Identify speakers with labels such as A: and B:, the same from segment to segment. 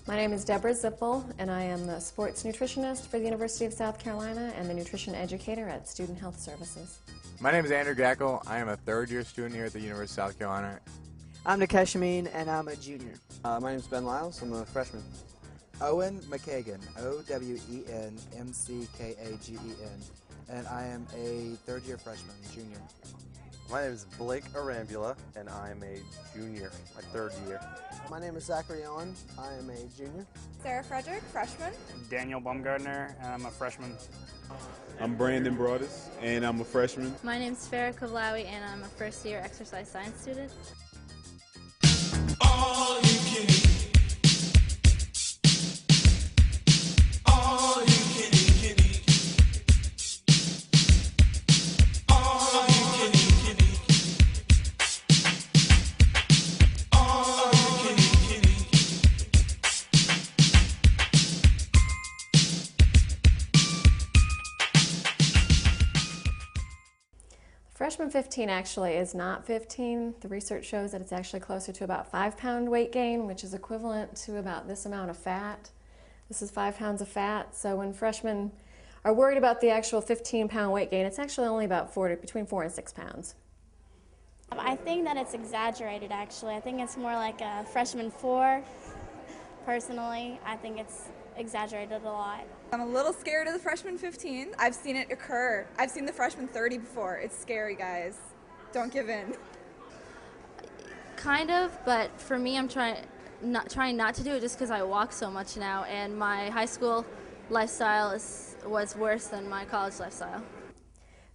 A: My name is Deborah Zippel, and I am the sports nutritionist for the University of South Carolina and the nutrition educator at Student Health Services.
B: My name is Andrew Gackel. I am a third-year student here at the University of South Carolina.
C: I'm Nikesh Amin, and I'm a junior.
D: My name is Ben Lyles. I'm a freshman.
E: Owen McKagan, OwenMcKagen, and I am a third-year freshman, junior.
F: My name is Blake Arambula, and I'm a junior, my third year.
G: My name is Zachary Owen. I am a junior.
H: Sarah Frederick, freshman.
I: Daniel Baumgartner, and I'm a freshman.
J: I'm Brandon Broadus, and I'm a freshman.
K: My name's Farah Kovlawi, and I'm a first-year exercise science student.
L: All you can eat. All you can eat, can eat. All you can eat, can eat. All you can eat, can eat.
A: Freshman 15 actually is not 15. The research shows that it's actually closer to about 5-pound weight gain, which is equivalent to about this amount of fat. This is 5 pounds of fat. So when freshmen are worried about the actual 15-pound weight gain, it's actually only about between 4 and 6 pounds.
K: I think that it's exaggerated, actually. I think it's more like a freshman 4. Personally, I think it's exaggerated a lot.
H: I'm a little scared of the freshman 15. I've seen it occur. I've seen the freshman 30 before. It's scary, guys. Don't give in.
K: Kind of, but for me, I'm trying not to do it just because I walk so much now, and my high school lifestyle was worse than my college lifestyle.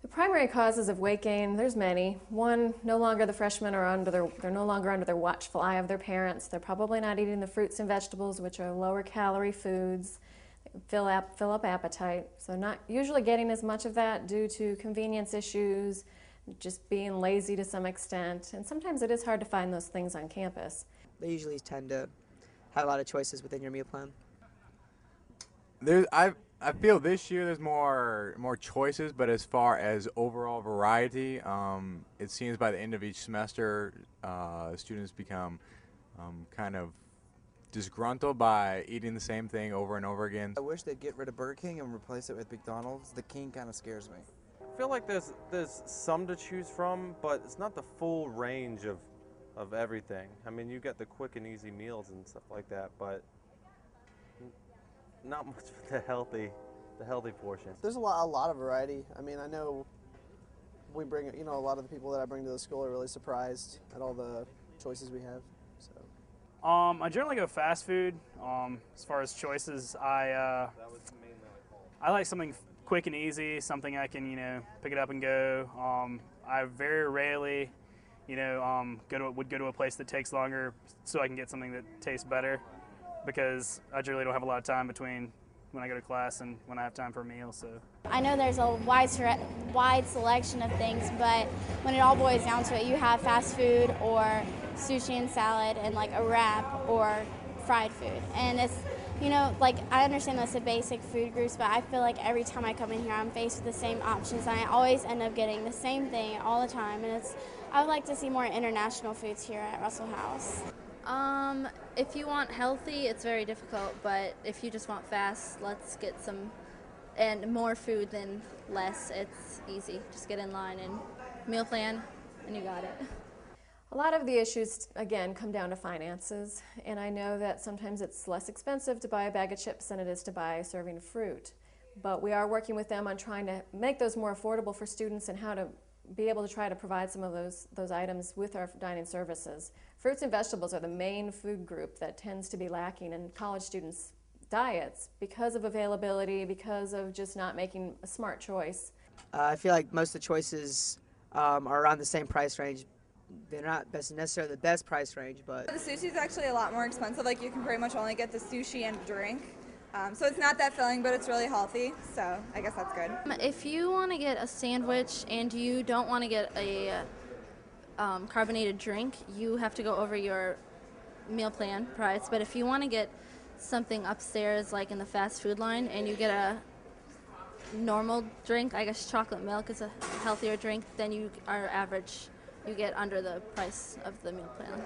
A: The primary causes of weight gain, there's many. One, no longer the freshmen are they're no longer under their watchful eye of their parents. They're probably not eating the fruits and vegetables, which are lower calorie foods. Fill up appetite. So not usually getting as much of that due to convenience issues, just being lazy to some extent. And sometimes it is hard to find those things on campus.
C: They usually tend to have a lot of choices within your meal plan.
B: I feel this year there's more choices, but as far as overall variety, it seems by the end of each semester, students become kind of disgruntled by eating the same thing over and over again.
E: I wish they'd get rid of Burger King and replace it with McDonald's. The King kind of scares me.
F: I feel like there's some to choose from, but it's not the full range of everything. I mean, you get the quick and easy meals and stuff like that, but not much for the healthy portion.
G: There's a lot of variety. I mean, I know we bring, a lot of the people that I bring to the school are really surprised at all the choices we have. So.
I: I generally go fast food. As far as choices, I like something quick and easy, something I can, pick it up and go. I very rarely, would go to a place that takes longer so I can get something that tastes better, because I generally don't have a lot of time between when I go to class and when I have time for a meal. So
K: I know there's a wide selection of things, but when it all boils down to it, you have fast food or sushi and salad and like a wrap or fried food. And it's, I understand that's the basic food groups, but I feel like every time I come in here, I'm faced with the same options, and I always end up getting the same thing all the time. And I would like to see more international foods here at Russell House. If you want healthy, it's very difficult, but if you just want fast, let's get some, and more food than less. It's easy. Just get in line and meal plan, and you got it.
A: A lot of the issues, again, come down to finances, and I know that sometimes it's less expensive to buy a bag of chips than it is to buy a serving of fruit. But we are working with them on trying to make those more affordable for students and how to be able to try to provide some of those items with our dining services. Fruits and vegetables are the main food group that tends to be lacking in college students' diets because of availability, because of just not making a smart choice.
C: I feel like most of the choices are around the same price range. They're not necessarily the best price range, but...
H: The sushi is actually a lot more expensive. Like, you can pretty much only get the sushi and drink. So it's not that filling, but it's really healthy, so I guess that's good.
K: If you want to get a sandwich and you don't want to get a carbonated drink, you have to go over your meal plan price. But if you want to get something upstairs, like in the fast food line, and you get a normal drink, I guess chocolate milk is a healthier drink, then you are average. You get under the price of the meal plan.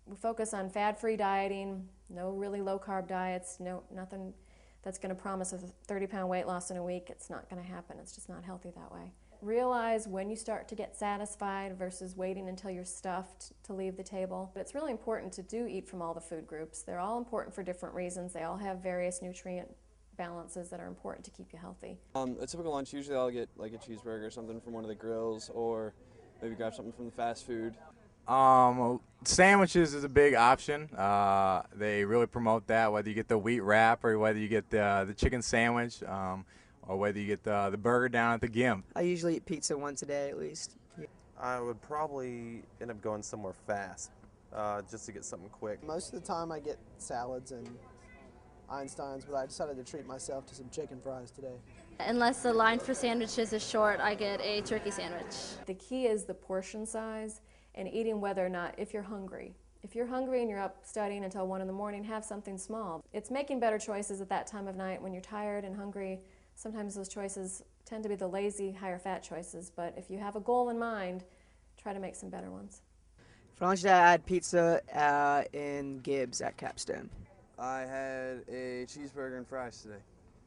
A: We focus on fat-free dieting, No really low-carb diets, nothing that's going to promise a 30-pound weight loss in a week. It's not going to happen. It's just not healthy that way. Realize when you start to get satisfied versus waiting until you're stuffed to leave the table. But it's really important to do eat from all the food groups. They're all important for different reasons. They all have various nutrient balances that are important to keep you healthy.
D: A typical lunch, usually I'll get like a cheeseburger or something from one of the grills, or maybe grab something from the fast food.
B: Sandwiches is a big option. They really promote that, whether you get the wheat wrap or whether you get the chicken sandwich, or whether you get the burger down at the Gimp.
C: I usually eat pizza once a day at least.
F: I would probably end up going somewhere fast, just to get something quick.
G: Most of the time I get salads and Einstein's, but I decided to treat myself to some chicken fries today.
M: Unless the line for sandwiches is short, I get a turkey sandwich.
A: The key is the portion size and eating whether or not, if you're hungry. If you're hungry and you're up studying until 1 in the morning, have something small. It's making better choices at that time of night when you're tired and hungry. Sometimes those choices tend to be the lazy, higher fat choices, but if you have a goal in mind, try to make some better ones.
C: For lunch today, I had pizza in Gibbs at Capstone.
D: I had a cheeseburger and fries today.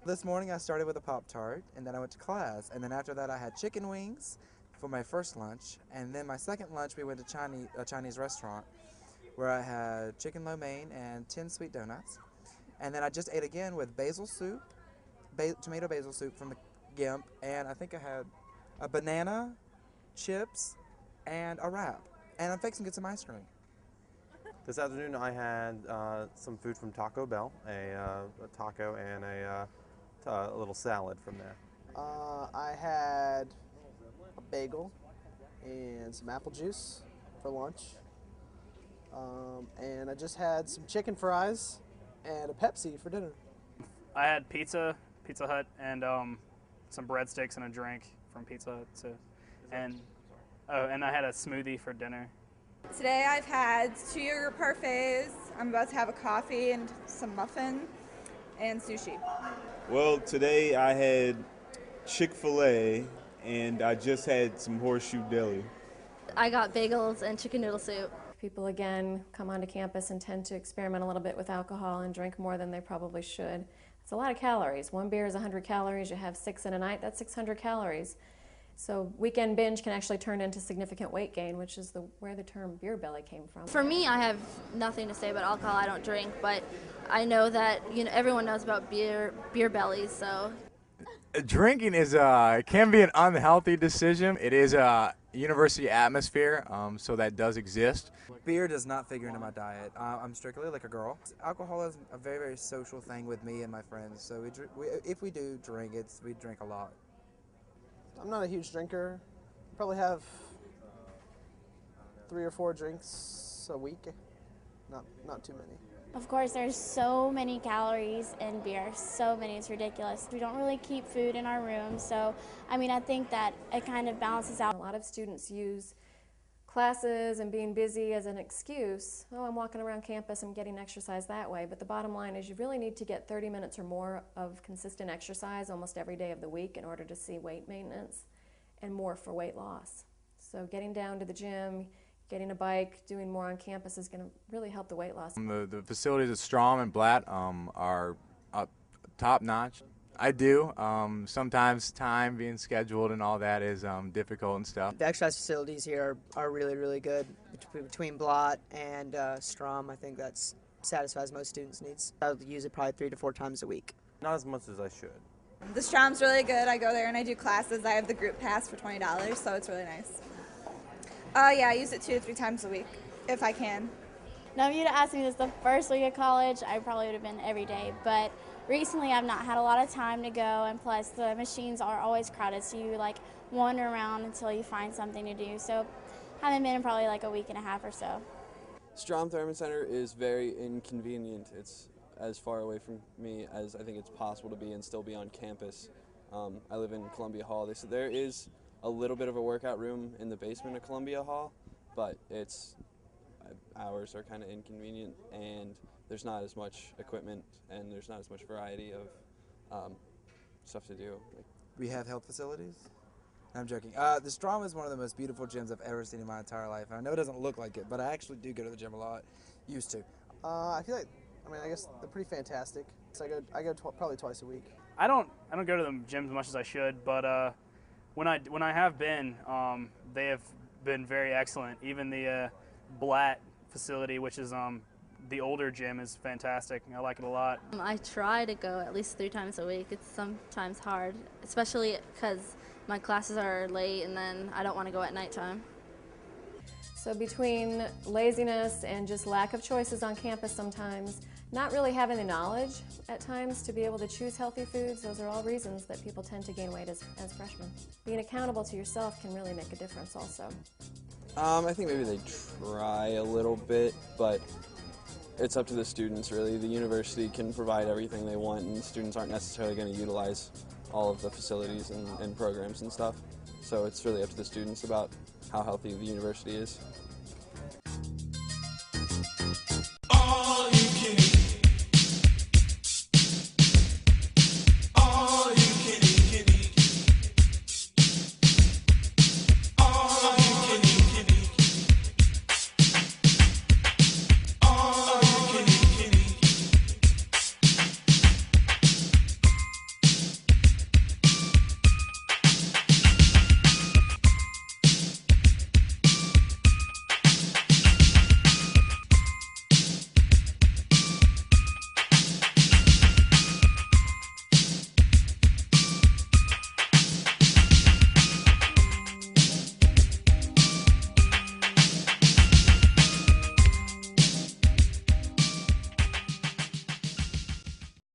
E: This morning I started with a Pop-Tart, and then I went to class, and then after that I had chicken wings for my first lunch, and then my second lunch we went to a Chinese restaurant where I had chicken lo mein and 10 sweet donuts, and then I just ate again with basil soup, tomato basil soup from the Gimp, and I think I had a banana, chips, and a wrap, and I'm fixing to get some ice cream.
F: This afternoon I had some food from Taco Bell, a taco and a little salad from there.
G: I had a bagel and some apple juice for lunch, and I just had some chicken fries and a Pepsi for dinner.
I: I had Pizza Hut, and some breadsticks and a drink from Pizza Hut too. And I had a smoothie for dinner.
H: Today I've had 2 yogurt parfaits. I'm about to have a coffee and some muffin and sushi.
J: Well, today I had Chick-fil-A, and I just had some Horseshoe Deli.
M: I got bagels and chicken noodle soup.
A: People, again, come onto campus and tend to experiment a little bit with alcohol and drink more than they probably should. It's a lot of calories. One beer is 100 calories. You have 6 in a night, that's 600 calories. So weekend binge can actually turn into significant weight gain, which is where the term beer belly came from.
M: For me, I have nothing to say about alcohol. I don't drink, but I know that everyone knows about beer bellies, so.
B: Drinking can be an unhealthy decision. It is a university atmosphere, so that does exist.
E: Beer does not figure into my diet. I'm strictly like a girl. Alcohol is a very, very social thing with me and my friends, so if we do drink, we drink a lot.
G: I'm not a huge drinker. Probably have 3 or 4 drinks a week. Not too many.
K: Of course, there's so many calories in beer, so many, it's ridiculous. We don't really keep food in our room, so I think that it kind of balances out.
A: A lot of students use classes and being busy as an excuse. Oh, I'm walking around campus, I'm getting exercise that way. But the bottom line is you really need to get 30 minutes or more of consistent exercise almost every day of the week in order to see weight maintenance and more for weight loss. So getting down to the gym, getting a bike, doing more on campus is going to really help the weight loss.
B: The facilities at Strom and Blatt are top notch. I do. Sometimes time being scheduled and all that is difficult and stuff.
C: The exercise facilities here are really, really good. Between Blatt and Strom, I think that satisfies most students' needs. I would use it probably 3 to 4 times a week.
F: Not as much as I should.
H: The Strom's really good. I go there and I do classes. I have the group pass for $20, so it's really nice. Yeah, I use it 2 to 3 times a week, if I can.
K: Now, if you'd asked me this the first week of college, I probably would have been every day, but recently I've not had a lot of time to go, and plus the machines are always crowded, so you wander around until you find something to do. So haven't been in probably a week and a half or so.
D: Strom Thurman Center is very inconvenient. It's as far away from me as I think it's possible to be and still be on campus. I live in Columbia Hall. There is a little bit of a workout room in the basement of Columbia Hall, but hours are kind of inconvenient, and there's not as much equipment and there's not as much variety of stuff to do.
E: We have health facilities? I'm joking. The Strom is one of the most beautiful gyms I've ever seen in my entire life. I know it doesn't look like it, but I actually do go to the gym a lot. Used to.
G: I feel like I mean, I guess they're pretty fantastic. So I go probably twice a week.
I: I don't go to the gym as much as I should, but when I have been, they have been very excellent. Even the Blatt facility, which is the older gym, is fantastic. I like it a lot.
M: I try to go at least 3 times a week. It's sometimes hard, especially because my classes are late and then I don't want to go at nighttime.
A: So between laziness and just lack of choices on campus sometimes, not really having the knowledge at times to be able to choose healthy foods, those are all reasons that people tend to gain weight as freshmen. Being accountable to yourself can really make a difference also.
D: I think maybe they try a little bit, but it's up to the students really. The university can provide everything they want, and students aren't necessarily going to utilize all of the facilities and programs and stuff. So it's really up to the students about how healthy the university is.